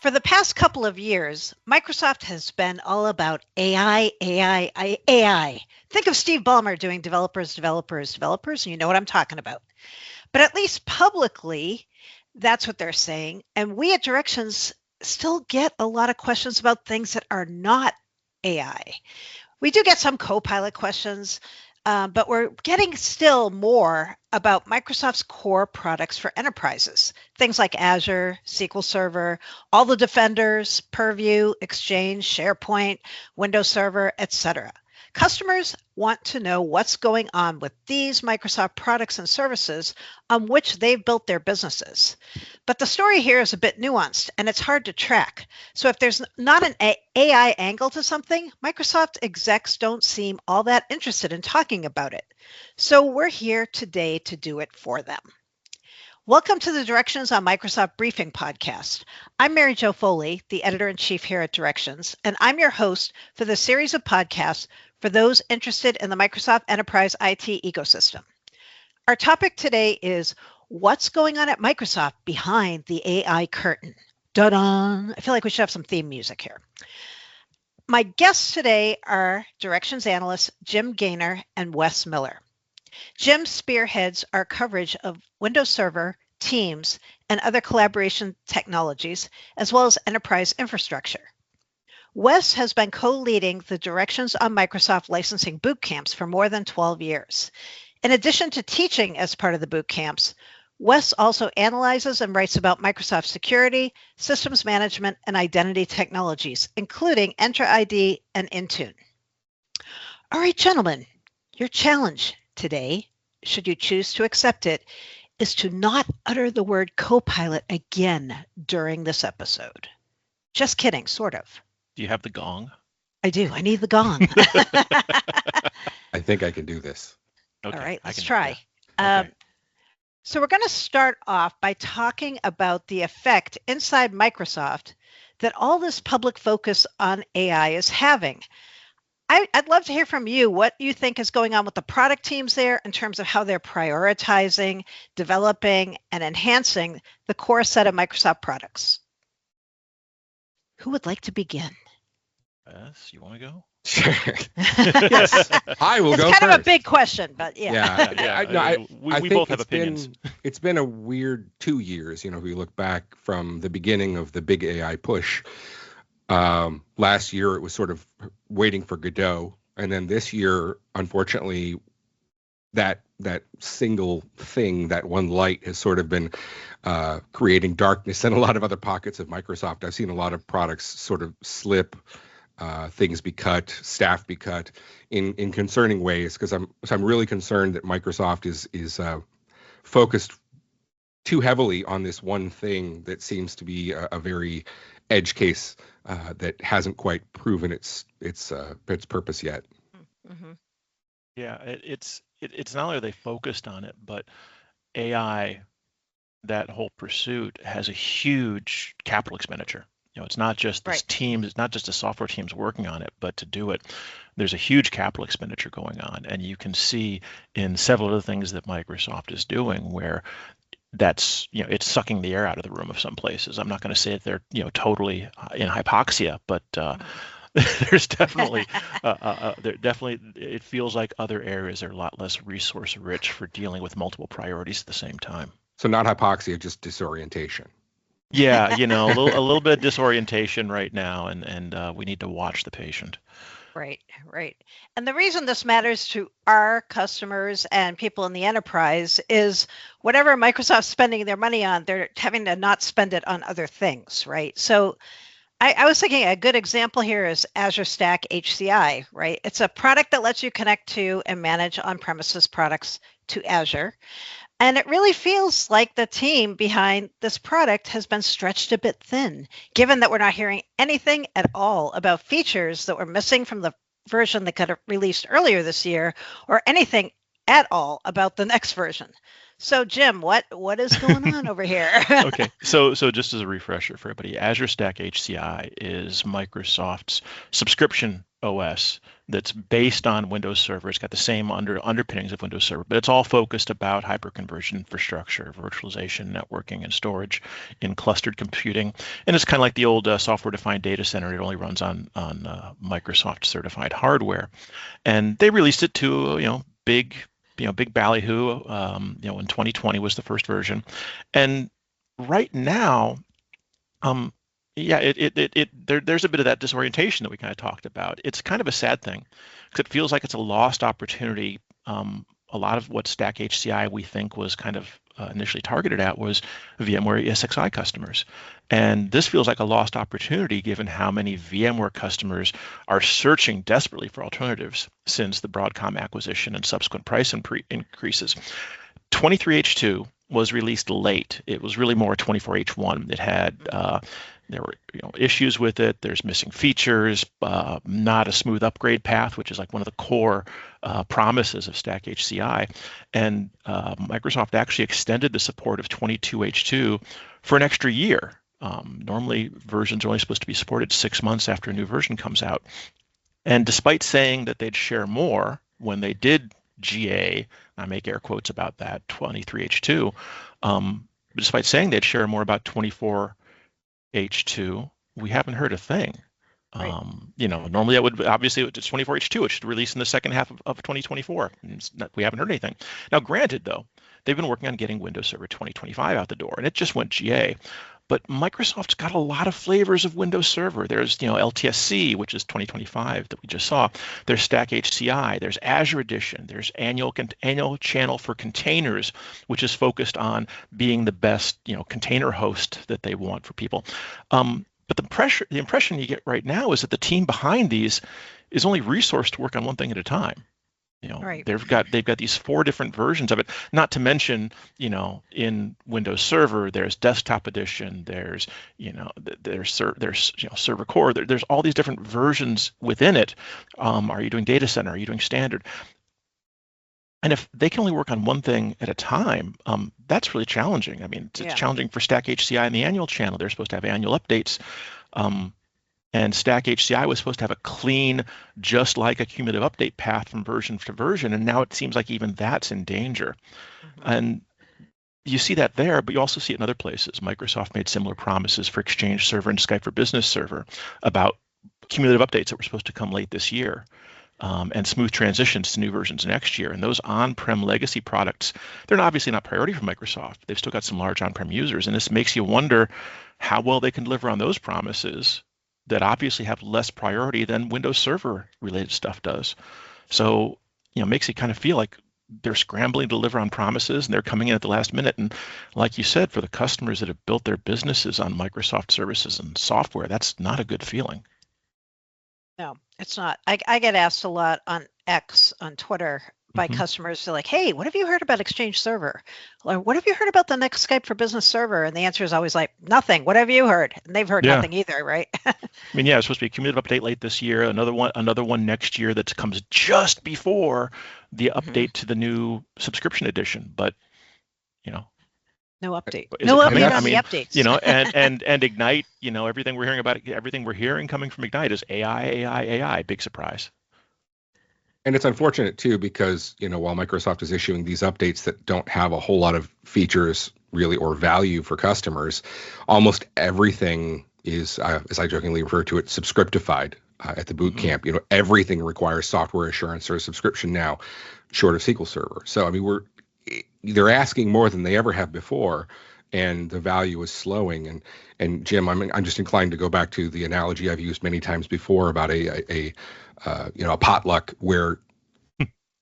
For the past couple of years, Microsoft has been all about AI, AI, AI. Think of Steve Ballmer doing developers, and you know what I'm talking about. But at least publicly, that's what they're saying. And we at Directions still get a lot of questions about things that are not AI. We do get some Copilot questions, but we're getting still more about Microsoft's core products for enterprises, things like Azure, SQL Server, all the Defenders, Purview, Exchange, SharePoint, Windows Server, etc. Customers want to know what's going on with these Microsoft products and services on which they've built their businesses. But the story here is a bit nuanced and it's hard to track. So if there's not an AI angle to something, Microsoft execs don't seem all that interested in talking about it. So we're here today to do it for them. Welcome to the Directions on Microsoft Briefing podcast. I'm Mary Jo Foley, the editor-in-chief here at Directions, and I'm your host for the series of podcasts for those interested in the Microsoft Enterprise IT ecosystem. Our topic today is what's going on at Microsoft behind the AI curtain. Da-da! I feel like we should have some theme music here. My guests today are Directions analysts Jim Gaynor and Wes Miller. Jim spearheads our coverage of Windows Server, Teams, and other collaboration technologies, as well as enterprise infrastructure. Wes has been co-leading the Directions on Microsoft licensing boot camps for more than 12 years. In addition to teaching as part of the boot camps, Wes also analyzes and writes about Microsoft security, systems management, and identity technologies, including Entra ID and Intune. All right, gentlemen, your challenge today, should you choose to accept it, is to not utter the word Copilot again during this episode. Just kidding, sort of. Do you have the gong? I do. I need the gong. I think I can do this. Okay, all right, let's try. Yeah. Okay. So we're going to start off by talking about the effect inside Microsoft that all this public focus on AI is having. I'd love to hear from you what you think is going on with the product teams there in terms of how they're prioritizing, developing, and enhancing the core set of Microsoft products. Who would like to begin? Yes, you want to go? Sure. Yes, I will go first. It's kind of a big question, but yeah. We both have opinions. It's been a weird 2 years. You know, if we look back from the beginning of the big AI push, last year it was sort of waiting for Godot, and then this year, unfortunately, that single thing, that one light, has sort of been creating darkness in a lot of other pockets of Microsoft. I've seen a lot of products sort of slip. Things be cut, staff be cut in concerning ways, because I'm really concerned that Microsoft is focused too heavily on this one thing that seems to be a very edge case that hasn't quite proven its purpose yet. Mm-hmm. Yeah, it's not only are they focused on it, but AI, that whole pursuit, has a huge capital expenditure. You know, it's not just this team, it's not just the software teams working on it, but to do it, there's a huge capital expenditure going on. And you can see in several of the things that Microsoft is doing where that's, you know, it's sucking the air out of the room of some places. I'm not going to say that they're, you know, totally in hypoxia, but there's definitely, it feels like other areas are a lot less resource rich for dealing with multiple priorities at the same time. So not hypoxia, just disorientation. Yeah, you know, a little bit of disorientation right now, and we need to watch the patient. Right. And the reason this matters to our customers and people in the enterprise is whatever Microsoft's spending their money on, they're having to not spend it on other things, right? So I was thinking a good example here is Azure Stack HCI, right? It's a product that lets you connect to and manage on-premises products to Azure. And it really feels like the team behind this product has been stretched a bit thin, given that we're not hearing anything at all about features that were missing from the version that got released earlier this year, or anything at all about the next version. So, Jim, what is going on over here? Okay, so just as a refresher for everybody, Azure Stack HCI is Microsoft's subscription OS that's based on Windows Server. It's got the same underpinnings of Windows Server, but it's all focused about hyperconverged infrastructure, virtualization, networking, and storage in clustered computing. And it's kind of like the old software-defined data center. It only runs on Microsoft certified hardware. And they released it to big ballyhoo. In 2020 was the first version, and right now, there's a bit of that disorientation that we kind of talked about. It's kind of a sad thing because it feels like it's a lost opportunity. A lot of what Stack HCI we think was kind of initially targeted at was VMware ESXi customers. And this feels like a lost opportunity given how many VMware customers are searching desperately for alternatives since the Broadcom acquisition and subsequent price increases. 23H2 was released late. It was really more 24H1. It had there were issues with it. There's missing features, not a smooth upgrade path, which is like one of the core promises of Stack HCI. And Microsoft actually extended the support of 22H2 for an extra year. Normally, versions are only supposed to be supported 6 months after a new version comes out. And despite saying that they'd share more when they did GA, I make air quotes about that, 23H2, despite saying they'd share more about 24H2, we haven't heard a thing. Right. Normally it's 24H2. It should release in the second half of 2024. We haven't heard anything. Now, granted, though, they've been working on getting Windows Server 2025 out the door, and it just went GA. But Microsoft's got a lot of flavors of Windows Server. There's, LTSC, which is 2025 that we just saw. There's Stack HCI. There's Azure Edition. There's annual channel for containers, which is focused on being the best, container host that they want for people. But the impression you get right now is that the team behind these is only resourced to work on one thing at a time. Right. They've got these 4 different versions of it. Not to mention, in Windows Server, there's Desktop Edition, there's Server Core. There's all these different versions within it. Are you doing Data Center? Are you doing Standard? And if they can only work on one thing at a time, that's really challenging. I mean, it's challenging for Stack HCI and the annual channel. They're supposed to have annual updates. And Stack HCI was supposed to have a clean, just like a cumulative update path from version to version. And now it seems like even that's in danger. Mm-hmm. And you see that there, but you also see it in other places. Microsoft made similar promises for Exchange Server and Skype for Business Server about cumulative updates that were supposed to come late this year. And smooth transitions to new versions next year. And those on-prem legacy products, they're obviously not priority for Microsoft. They've still got some large on-prem users. And this makes you wonder how well they can deliver on those promises that obviously have less priority than Windows Server related stuff does. So, it makes you kind of feel like they're scrambling to deliver on promises and they're coming in at the last minute. And like you said, for the customers that have built their businesses on Microsoft services and software, that's not a good feeling. No, it's not. I get asked a lot on X, on Twitter, by customers. They're like, hey, what have you heard about Exchange Server? Or what have you heard about the next Skype for Business Server? And the answer is always like, nothing. What have you heard? And they've heard nothing either, right? I mean, it's supposed to be a cumulative update late this year, another one next year that comes just before the update to the new subscription edition. But, no update. No update on the updates. And Ignite, everything we're hearing coming from Ignite is AI, big surprise. And it's unfortunate too, because, while Microsoft is issuing these updates that don't have a whole lot of features really or value for customers, almost everything is, as I jokingly refer to it, subscriptified at the boot camp. Everything requires software assurance or a subscription now, short of SQL Server. So, I mean, they're asking more than they ever have before, and the value is slowing. And Jim, I'm just inclined to go back to the analogy I've used many times before about a potluck where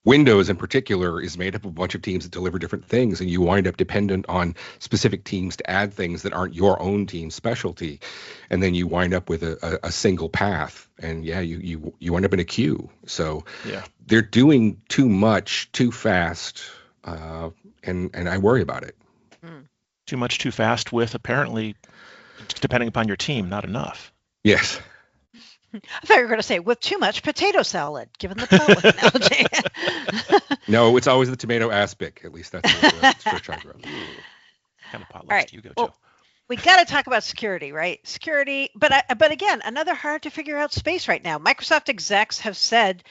Windows in particular is made up of a bunch of teams that deliver different things, and you wind up dependent on specific teams to add things that aren't your own team's specialty, and then you wind up with a single path, and you wind up in a queue. So they're doing too much too fast, and I worry about it. Too much too fast with, apparently, depending upon your team, not enough. Yes. I thought you were going to say with too much potato salad, given the potluck analogy. No, it's always the tomato aspic. At least that's what church I grew up. Kind of potlucks do you go to? We got to talk about security, right? Security, but again, another hard to figure out space right now. Microsoft execs have said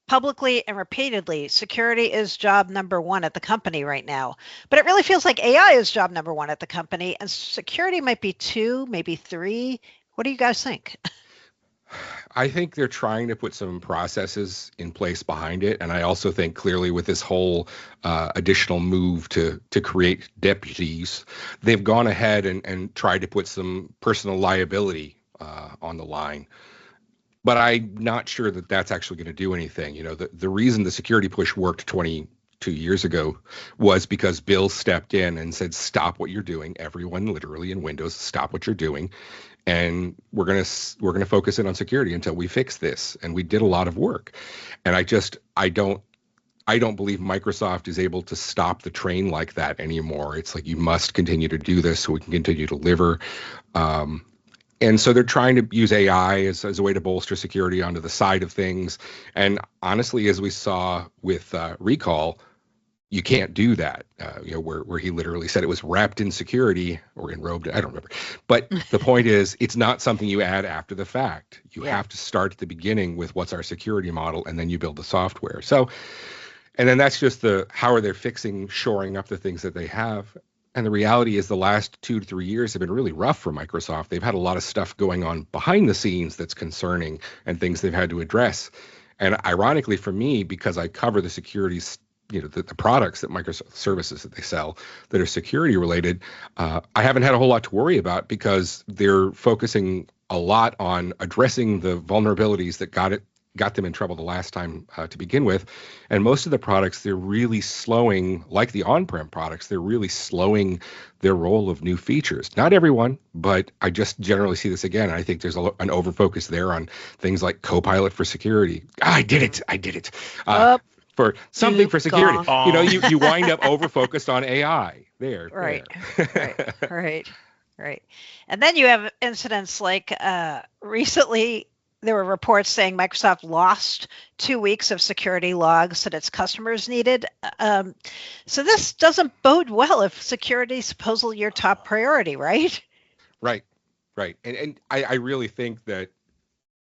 publicly and repeatedly, security is job number one at the company right now. But it really feels like AI is job number one at the company, and security might be two, maybe three. What do you guys think? I think they're trying to put some processes in place behind it, and I also think clearly with this whole additional move to create deputies, they've gone ahead and tried to put some personal liability on the line. But I'm not sure that that's actually going to do anything. You know, the reason the security push worked 22 years ago was because Bill stepped in and said, "Stop what you're doing. Everyone, literally in Windows, stop what you're doing, and we're gonna focus in on security until we fix this." And we did a lot of work. And I don't believe Microsoft is able to stop the train like that anymore. It's like you must continue to do this so we can continue to deliver. And so they're trying to use AI as a way to bolster security onto the side of things. And honestly, as we saw with Recall, you can't do that. Where he literally said it was wrapped in security or enrobed. I don't remember. But the point is, it's not something you add after the fact. You have to start at the beginning with what's our security model, and then you build the software. So, and then that's just how are they shoring up the things that they have. And the reality is the last 2 to 3 years have been really rough for Microsoft. They've had a lot of stuff going on behind the scenes that's concerning and things they've had to address. And ironically for me, because I cover the securities, the products that Microsoft services that they sell that are security related, I haven't had a whole lot to worry about because they're focusing a lot on addressing the vulnerabilities that got them in trouble the last time to begin with. And most of the products, they're really slowing, like the on-prem products, they're really slowing their roll of new features. Not everyone, but I just generally see this again. I think there's an overfocus there on things like Copilot for security. I did it. For something for security. You wind up overfocused on AI. Right. And then you have incidents like recently, there were reports saying Microsoft lost 2 weeks of security logs that its customers needed. So this doesn't bode well if security is supposedly your top priority, right? Right. And I really think that,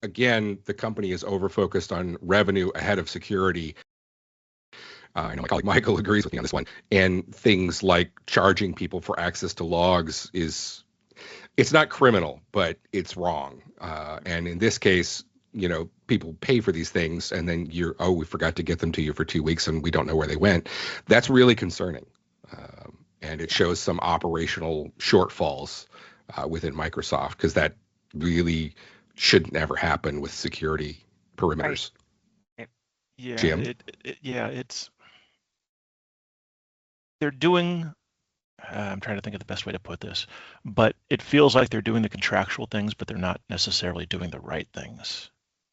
again, the company is over-focused on revenue ahead of security. I know my colleague Michael agrees with me on this one. And things like charging people for access to logs it's not criminal, but it's wrong. And in this case, people pay for these things and then we forgot to get them to you for 2 weeks and we don't know where they went. That's really concerning. And it shows some operational shortfalls within Microsoft because that really should never happen with security perimeters. Right. Yeah, Jim? They're doing, I'm trying to think of the best way to put this, but it feels like they're doing the contractual things, but they're not necessarily doing the right things,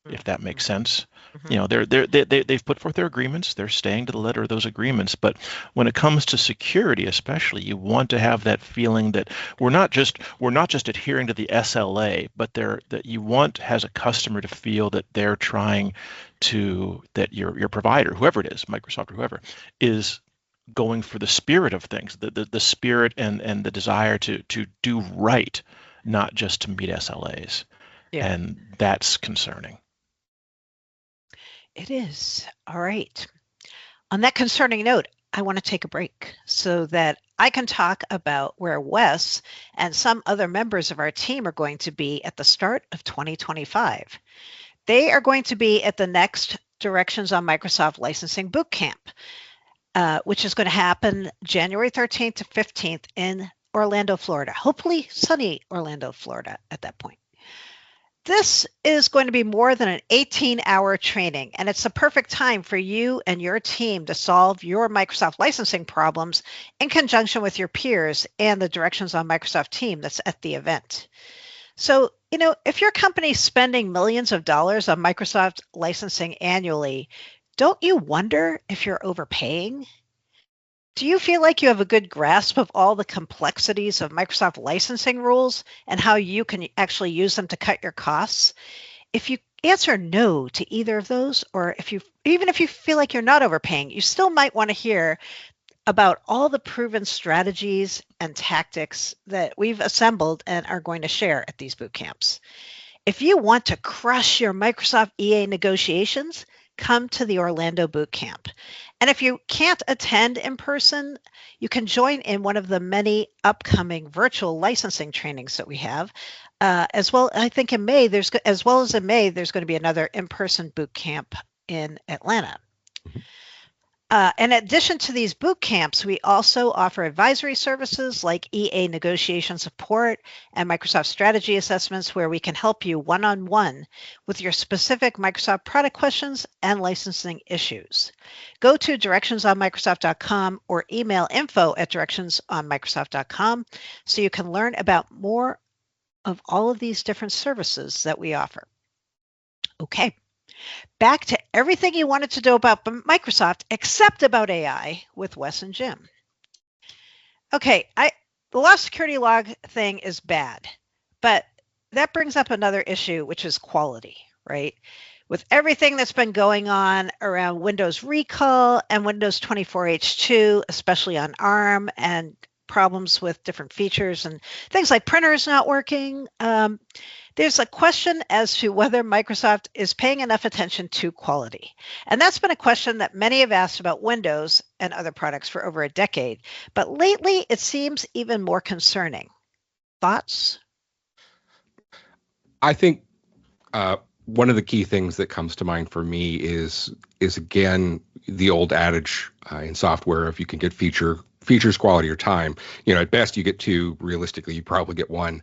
if that makes sense. They've put forth their agreements, they're staying to the letter of those agreements, but when it comes to security especially, you want to have that feeling that we're not just adhering to the SLA, but that you want as a customer to feel that they're trying to, that your provider, whoever it is, Microsoft or whoever, is going for the spirit of things, the spirit and the desire to do right, not just to meet SLAs. And that's concerning. It is. All right. On that concerning note, I want to take a break so that I can talk about where Wes and some other members of our team are going to be at the start of 2025. They are going to be at the next Directions on Microsoft Licensing Bootcamp, which is going to happen January 13th to 15th in Orlando, Florida. Hopefully sunny Orlando, Florida at that point. This is going to be more than an 18-hour training, and it's the perfect time for you and your team to solve your Microsoft licensing problems in conjunction with your peers and the Directions on Microsoft team that's at the event. So, if your company's spending millions of dollars on Microsoft licensing annually, don't you wonder if you're overpaying? Do you feel like you have a good grasp of all the complexities of Microsoft licensing rules and how you can actually use them to cut your costs? If you answer no to either of those, or even if you feel like you're not overpaying, you still might want to hear about all the proven strategies and tactics that we've assembled and are going to share at these boot camps. If you want to crush your Microsoft EA negotiations, come to the Orlando boot camp. And if you can't attend in person, you can join in one of the many upcoming virtual licensing trainings that we have. As well, I think in May, there's going to be another in-person boot camp in Atlanta. In addition to these boot camps, we also offer advisory services like EA negotiation support and Microsoft strategy assessments, where we can help you one-on-one with your specific Microsoft product questions and licensing issues. Go to directionsonmicrosoft.com or email info@directionsonmicrosoft.com so you can learn about more of all of these different services that we offer. Okay. Back to everything you wanted to know about Microsoft, except about AI, with Wes and Jim. Okay, the lost security log thing is bad, but that brings up another issue, which is quality, right? With everything that's been going on around Windows recall and Windows 24H2, especially on ARM, and problems with different features and things like printers not working, there's a question as to whether Microsoft is paying enough attention to quality. And that's been a question that many have asked about Windows and other products for over a decade. But lately, it seems even more concerning. Thoughts? I think one of the key things that comes to mind for me is again, the old adage in software, if you can get features, quality, or time, at best you get two. Realistically, you probably get one.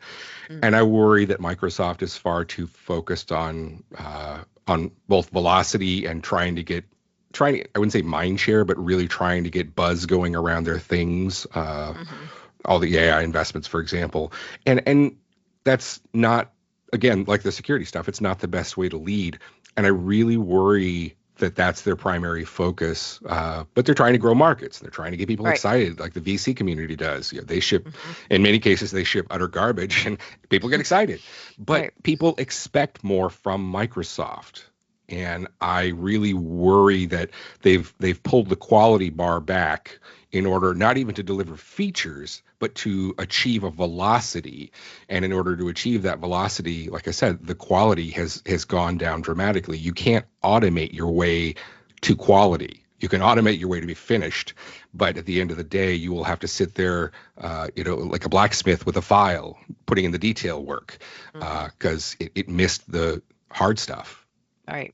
And I worry that Microsoft is far too focused on both velocity and trying to I wouldn't say mind share, but really trying to get buzz going around their things, all the AI investments, for example. And that's not, again, like the security stuff, it's not the best way to lead. And I really worry that that's their primary focus, but they're trying to grow markets. They're trying to get people excited, like the VC community does. They ship, in many cases, they ship utter garbage, and people get excited. But people expect more from Microsoft, and I really worry that they've pulled the quality bar back in order not even to deliver features, but to achieve a velocity. And in order to achieve that velocity, like I said, the quality has gone down dramatically. You can't automate your way to quality. You can automate your way to be finished, but at the end of the day, you will have to sit there, like a blacksmith with a file, putting in the detail work, because it missed the hard stuff. All right.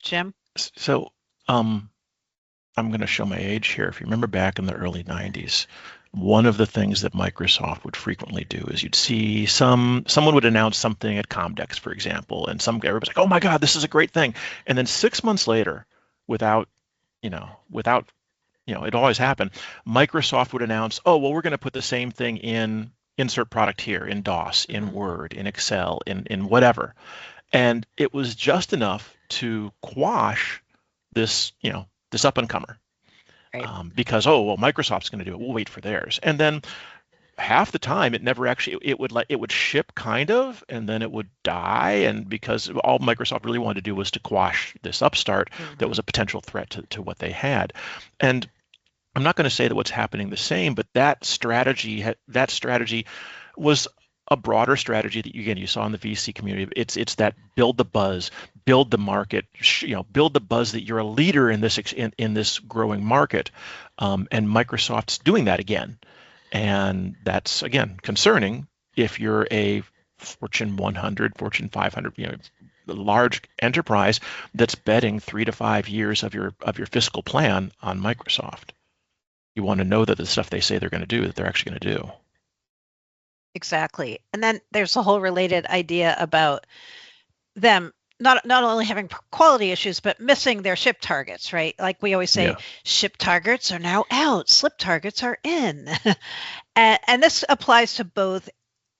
Jim? So, I'm going to show my age here. If you remember back in the early 90s, one of the things that Microsoft would frequently do is you'd see someone would announce something at Comdex, for example, and everybody's like, "Oh my God, this is a great thing!" And then 6 months later, without it always happened. Microsoft would announce, "Oh well, we're going to put the same thing in insert product here, in DOS, in Word, in Excel, in whatever," and it was just enough to quash this up and comer, because Microsoft's going to do it. We'll wait for theirs, and then half the time it never actually it would ship kind of, and then it would die, and because all Microsoft really wanted to do was to quash this upstart that was a potential threat to what they had. And I'm not going to say that what's happening the same, but that strategy was a broader strategy that you saw in the VC community. It's that build the buzz, build the market, build the buzz that you're a leader in this growing market, and Microsoft's doing that again, and that's again concerning if you're a Fortune 100, Fortune 500, large enterprise that's betting 3 to 5 years of your fiscal plan on Microsoft. You want to know that the stuff they say they're going to do, that they're actually going to do. Exactly. And then there's a whole related idea about them not only having quality issues, but missing their ship targets, right? Like we always say, ship targets are now out, slip targets are in. and this applies to both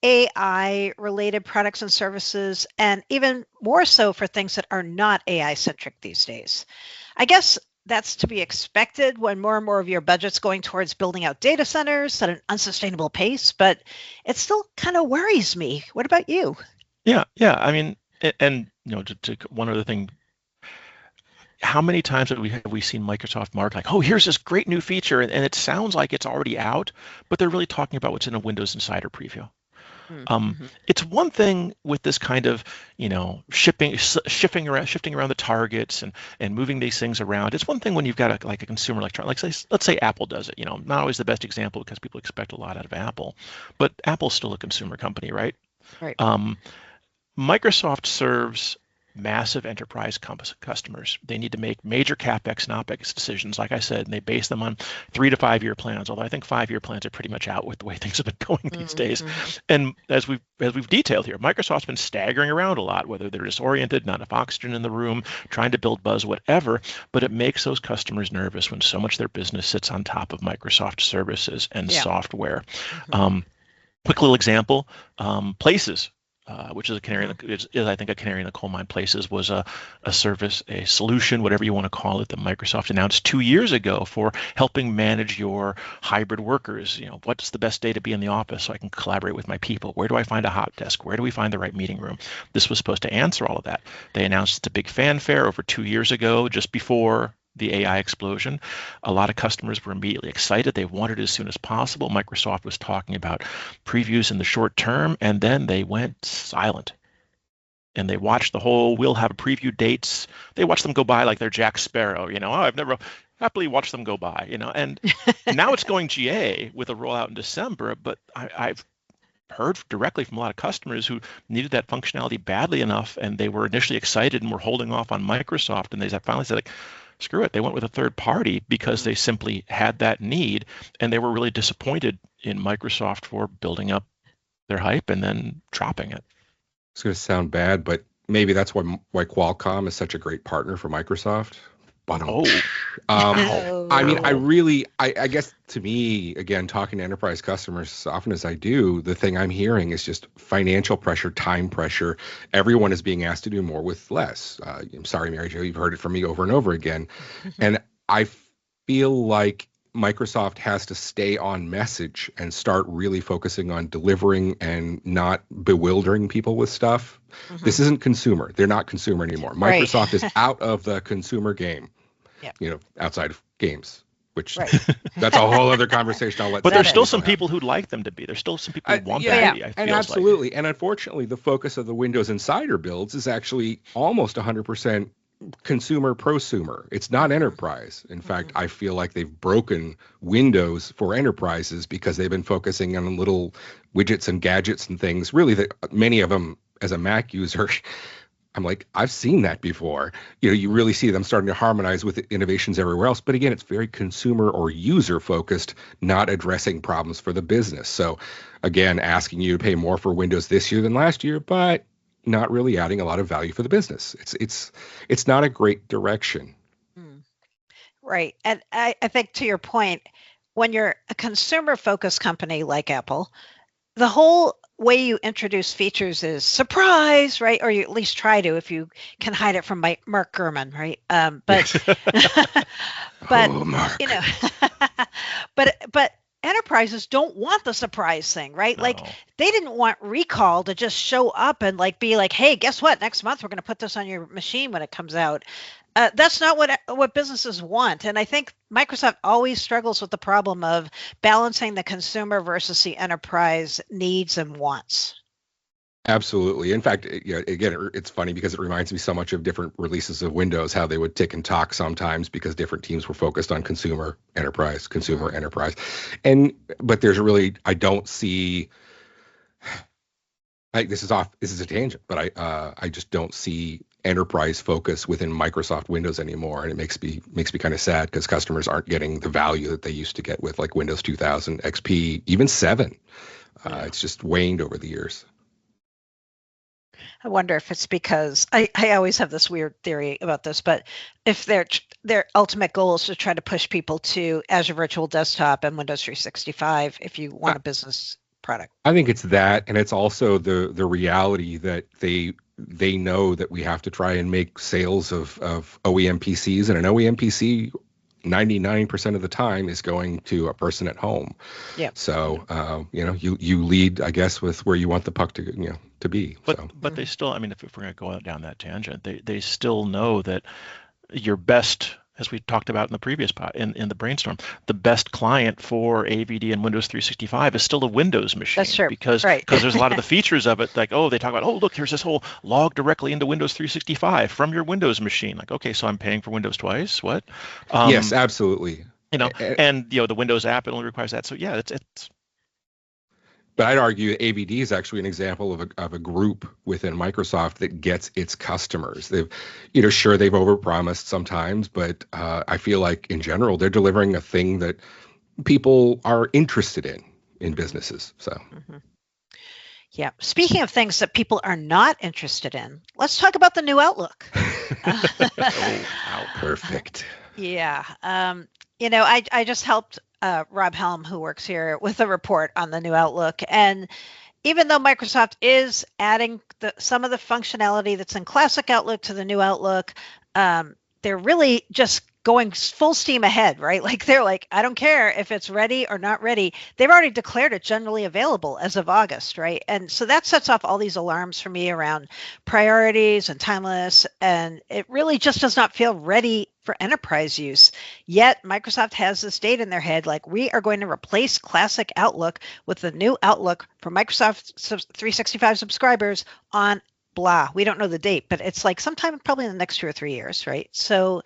AI-related products and services, and even more so for things that are not AI-centric these days. I guess that's to be expected when more and more of your budget's going towards building out data centers at an unsustainable pace, but it still kind of worries me. What about you? Yeah. I mean, and to one other thing, how many times have we seen Microsoft mark like, oh, here's this great new feature, and it sounds like it's already out, but they're really talking about what's in a Windows Insider preview. Mm-hmm. It's one thing with this kind of, shifting around the targets and moving these things around. It's one thing when you've got a consumer electronic, let's say Apple does it. Not always the best example because people expect a lot out of Apple, but Apple's still a consumer company, right? Right. Microsoft serves massive enterprise customers. They need to make major CapEx and OpEx decisions, like I said, and they base them on 3 to 5 year plans, although I think 5 year plans are pretty much out with the way things have been going these days. And as we've detailed here, Microsoft's been staggering around a lot, whether they're disoriented, not enough oxygen in the room, trying to build buzz, whatever, but it makes those customers nervous when so much of their business sits on top of Microsoft services and software. Quick little example, Places. Which is a canary, is I think a canary in the coal mine. Places was a service, a solution, whatever you want to call it, that Microsoft announced 2 years ago for helping manage your hybrid workers. What's the best day to be in the office so I can collaborate with my people? Where do I find a hot desk? Where do we find the right meeting room? This was supposed to answer all of that. They announced it to big fanfare over 2 years ago, just before the AI explosion. A lot of customers were immediately excited. They wanted it as soon as possible. Microsoft was talking about previews in the short term, and then they went silent. And they watched we'll have preview dates. They watched them go by like they're Jack Sparrow. I've never happily watched them go by, and now it's going GA with a rollout in December, but I've heard directly from a lot of customers who needed that functionality badly enough, and they were initially excited and were holding off on Microsoft, and they finally said, screw it, they went with a third party because they simply had that need, and they were really disappointed in Microsoft for building up their hype and then dropping it. It's going to sound bad, but maybe that's why Qualcomm is such a great partner for Microsoft. I mean, I guess to me, again, talking to enterprise customers as often as I do, the thing I'm hearing is just financial pressure, time pressure. Everyone is being asked to do more with less. I'm sorry, Mary Jo, you've heard it from me over and over again. And I feel like Microsoft has to stay on message and start really focusing on delivering and not bewildering people with stuff. This isn't consumer. They're not consumer anymore. Microsoft is out of the consumer game, outside of games, which that's a whole other conversation. But there's still some people who'd like them to be. There's still some people who want them to be. And absolutely. And unfortunately, the focus of the Windows Insider builds is actually almost 100% consumer prosumer. It's not enterprise. In fact, I feel like they've broken Windows for enterprises because they've been focusing on little widgets and gadgets and things. Really, many of them, as a Mac user, I'm like, I've seen that before. You really see them starting to harmonize with innovations everywhere else. But again, it's very consumer or user focused, not addressing problems for the business. So again, asking you to pay more for Windows this year than last year, but not really adding a lot of value for the business. It's not a great direction. Right. And I think to your point, when you're a consumer focused company like Apple, the whole way you introduce features is surprise, right? Or you at least try to, if you can hide it from Mark Gurman, right? But Mark. but enterprises don't want the surprise thing, right? No. Like they didn't want recall to just show up and be like, hey, guess what? Next month we're going to put this on your machine when it comes out. That's not what businesses want. And I think Microsoft always struggles with the problem of balancing the consumer versus the enterprise needs and wants. Absolutely. In fact, again, it's funny because it reminds me so much of different releases of Windows, how they would tick and talk sometimes because different teams were focused on consumer, enterprise. But there's really, I don't see, this is a tangent, but I just don't see enterprise focus within Microsoft Windows anymore, and it makes me kind of sad because customers aren't getting the value that they used to get with like Windows 2000, XP, even 7. It's just waned over the years. I wonder if it's because I always have this weird theory about this, but if their ultimate goal is to try to push people to Azure Virtual Desktop and Windows 365 if you want a business product. I think it's that, and it's also the reality that they know that we have to try and make sales of OEM PCs, and an OEM PC 99% of the time is going to a person at home. Yeah. So you lead, I guess, with where you want the puck to be. But they still, I mean, if we're going to go down that tangent, they still know that your best, as we talked about in the previous in the brainstorm, the best client for AVD and Windows 365 is still a Windows machine. That's true. Because right. there's a lot of the features of it, like, oh, they talk about, oh, look, here's this whole log directly into Windows 365 from your Windows machine. Like, okay, so I'm paying for Windows twice? What? Yes, absolutely. And the Windows app, it only requires that. So yeah, it's. But I'd argue AVD is actually an example of a group within Microsoft that gets its customers. They've, sure, they've overpromised sometimes, but I feel like in general they're delivering a thing that people are interested in businesses. So. Mm-hmm. Yeah. Speaking of things that people are not interested in, let's talk about the new Outlook. Oh, wow, perfect. Yeah. I just helped Rob Helm, who works here, with a report on the new Outlook. And even though Microsoft is adding some of the functionality that's in classic Outlook to the new Outlook, they're really just going full steam ahead, right? Like they're like, I don't care if it's ready or not ready. They've already declared it generally available as of August, right? And so that sets off all these alarms for me around priorities and timeless. And it really just does not feel ready for enterprise use. Yet Microsoft has this date in their head, like we are going to replace classic Outlook with the new Outlook for Microsoft 365 subscribers on blah. We don't know the date, but it's like sometime probably in the next 2 or 3 years, right? So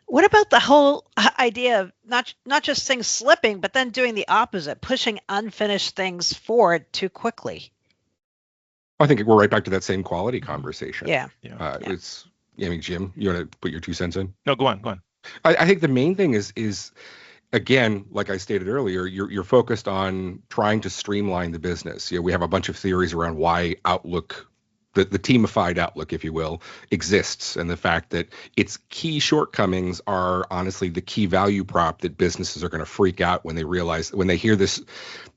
what about the whole idea of not just things slipping, but then doing the opposite, pushing unfinished things forward too quickly? I think we're right back to that same quality conversation. Yeah. It's, Jim, you want to put your 2 cents in? No, go on. I think the main thing is again, like I stated earlier, you're focused on trying to streamline the business. We have a bunch of theories around why Outlook, the teamified Outlook, if you will, exists, and the fact that its key shortcomings are honestly the key value prop that businesses are going to freak out when they hear this,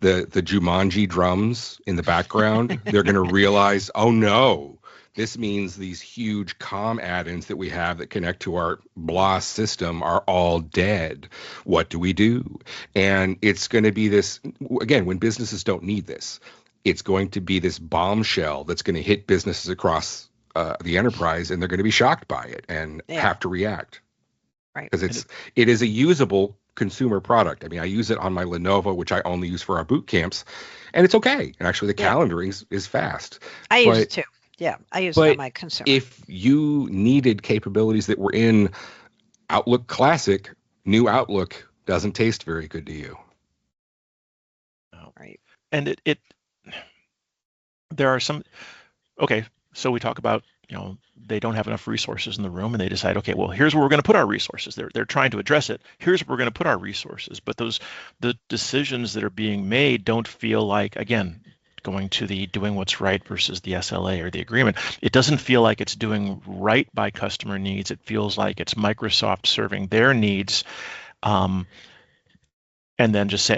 the Jumanji drums in the background. They're going to realize, oh no, this means these huge comm add-ins that we have that connect to our blah system are all dead. What do we do? And it's going to be this, again, when businesses don't need this, it's going to be this bombshell that's going to hit businesses across the enterprise, and they're going to be shocked by it and have to react. Right. Because it is a usable consumer product. I mean, I use it on my Lenovo, which I only use for our boot camps, and it's okay. And actually, the calendaring is fast. I use it too. Yeah, I use it on my consumer. If you needed capabilities that were in Outlook Classic, new Outlook doesn't taste very good to you. Oh, right. And there are some, okay, so we talk about, they don't have enough resources in the room, and they decide, okay, well, here's where we're going to put our resources. They're trying to address it. Here's where we're going to put our resources. But the decisions that are being made don't feel like, again, going to the doing what's right versus the SLA or the agreement. It doesn't feel like it's doing right by customer needs. It feels like it's Microsoft serving their needs, and then just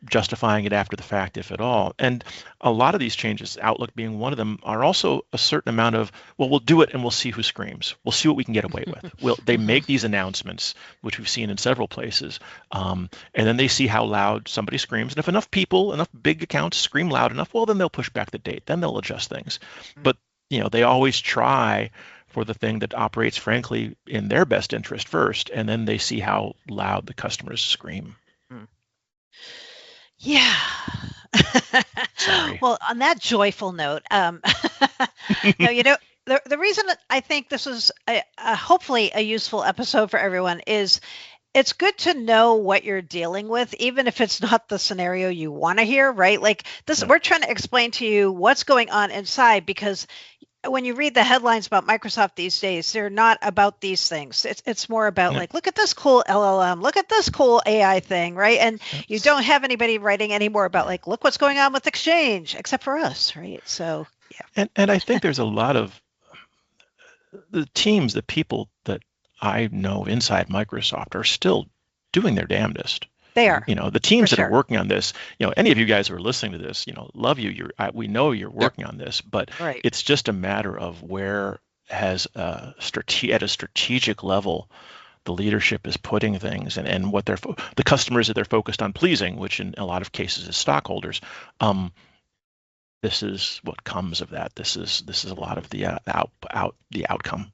justifying it after the fact, if at all. And a lot of these changes, Outlook being one of them, are also a certain amount of, well, we'll do it and we'll see who screams. We'll see what we can get away with. They make these announcements, which we've seen in several places, and then they see how loud somebody screams. And if enough big accounts scream loud enough, well, then they'll push back the date. Then they'll adjust things. But they always try for the thing that operates, frankly, in their best interest first, and then they see how loud the customers scream. Yeah. Sorry. Well, on that joyful note, the reason that I think this is hopefully a useful episode for everyone is it's good to know what you're dealing with, even if it's not the scenario you want to hear, right? Like this, we're trying to explain to you what's going on inside, because when you read the headlines about Microsoft these days, they're not about these things. It's more about like, look at this cool LLM, look at this cool AI thing, right? And you don't have anybody writing anymore about like, look what's going on with Exchange, except for us, right? So yeah. And I think there's a lot of the teams, the people that I know inside Microsoft are still doing their damnedest. They are. The teams that are working on this, any of you guys who are listening to this, love you. We know you're working on this, but it's just a matter of where at a strategic level, the leadership is putting things and what the customers that they're focused on pleasing, which in a lot of cases is stockholders. This is what comes of that. This is a lot of the outcome.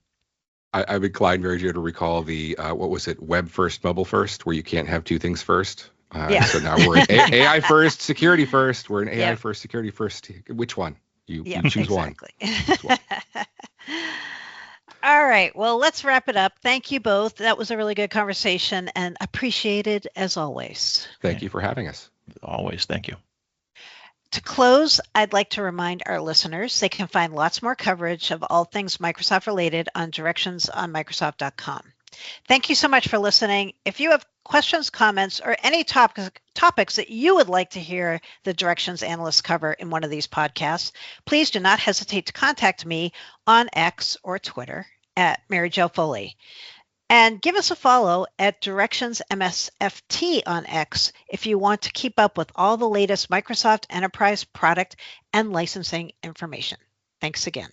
I'm inclined, Mary Jo, to recall the what was it, web first, mobile first, where you can't have two things first. Yeah. So now we're in AI first, security first. We're in AI Yep. first, security first. Which one? You Yep, choose exactly. one. All right. Well, let's wrap it up. Thank you both. That was a really good conversation and appreciated as always. Thank you for having us. Always. Thank you. To close, I'd like to remind our listeners they can find lots more coverage of all things Microsoft related on directionsonmicrosoft.com. Thank you so much for listening. If you have questions, comments, or any topics that you would like to hear the Directions analysts cover in one of these podcasts, please do not hesitate to contact me on X or Twitter at Mary Jo Foley. And give us a follow at Directions MSFT on X if you want to keep up with all the latest Microsoft Enterprise product and licensing information. Thanks again.